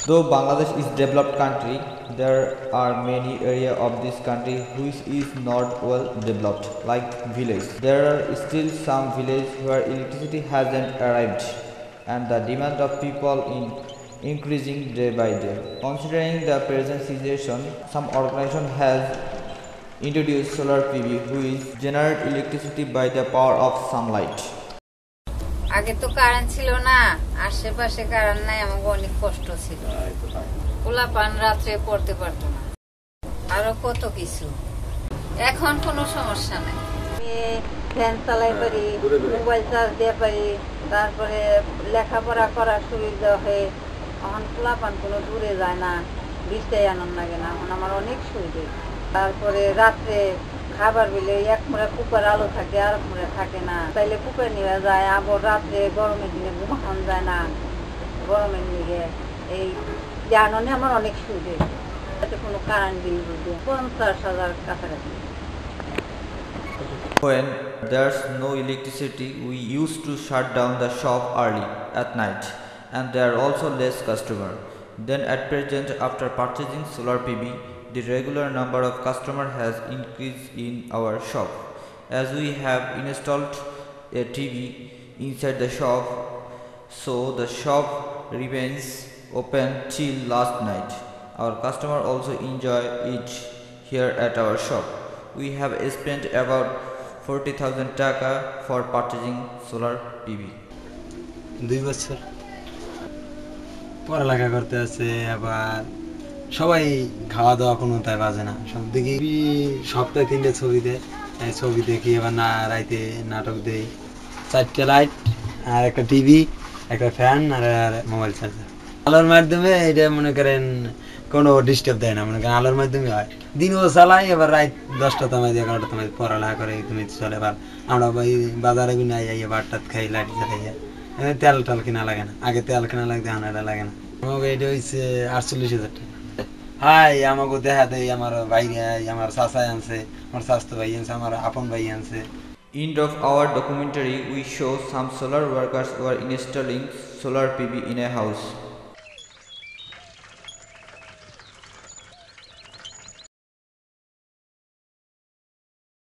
Though Bangladesh is a developed country, there are many areas of this country which is not well developed, like villages. There are still some villages where electricity hasn't arrived, and the demand of people in increasing day by day. Considering the present situation, some organization has introduced solar PV, which generate electricity by the power of sunlight. আগে তো current ছিল না, আশেপাশে current নাই, আমাকে অনেক কষ্ট ছিল। পোলাপান রাত্রে পড়তে পারতো না, আরো কত কিছু। এখন কোনো সমস্যা নাই, ফ্যান চালাই পারি, মোবাইল চার্জ দিয়ে পারি, তারপরে লেখাপড়া করার সুবিধা হয়। এখন পোলাপান কোনো দূরে যায় না, বৃষ্টিতে আনন্দ লাগে না, এখন আমার অনেক সুবিধা। তারপরে রাত্রে খাবার বিলে এক মুড়ে কুকার আলো থাকে, আর মুড়ে থাকে না, তাইলে কুকার নিয়ে যায়। আবার রাত্রে গরমের দিনে ঘুমানো যায় না, গরমের দিকে এই জাননে আমার অনেক সুবিধা। যাতে কোনো কারেন্ট বিল বুঝে 50,000 কাছাকাছি। When there's no electricity, we used to shut down the shop early at night, and there are also less customer. Then at present, after purchasing solar PV, the regular number of customers has increased in our shop, as we have installed a TV inside the shop, so the shop remains open till last night. Our customer also enjoy it here at our shop. We have spent about 40,000 taka for purchasing solar PV. 2 বছর পড়ালেখা করতে আছে, আবার সবাই খাওয়া দাওয়া কোনো তাই বাজে না। সব দেখি সপ্তাহে 3টে ছবি দেয়, ছবি দেখি, আবার না রাইতে নাটক দেই। 4টে লাইট আর একটা টিভি, একটা ফ্যান আর মোবাইল চার্জার। আলোর মাধ্যমে এটা মনে করেন কোনো ডিস্টার্ব দেয় না, মনে করেন আলোর মাধ্যমে হয়। দিনও চালাই, এবার রাত 10টা তামাই 11টা তামাই পড়ালেখা করে তুমি চলে। এবার আমরা ওই বাজারে গুনে আইয়া ভাত টাত খাই, লাইট জ্বালাইয়া। তেল টাল কিনা লাগে না, আগে তেল কিনা লাগতে আনাটা লাগে না। আমাকে এটা হচ্ছে 48,000 টাকা। হাই আমাকে দেখা দেয় আমার ভাই, আমার চাচাই আনছে, আমার স্বাস্থ্য ভাই আনছে, আমার আপন ভাই আনছে। End of our documentary, we show some solar workers who are installing solar PV in a house.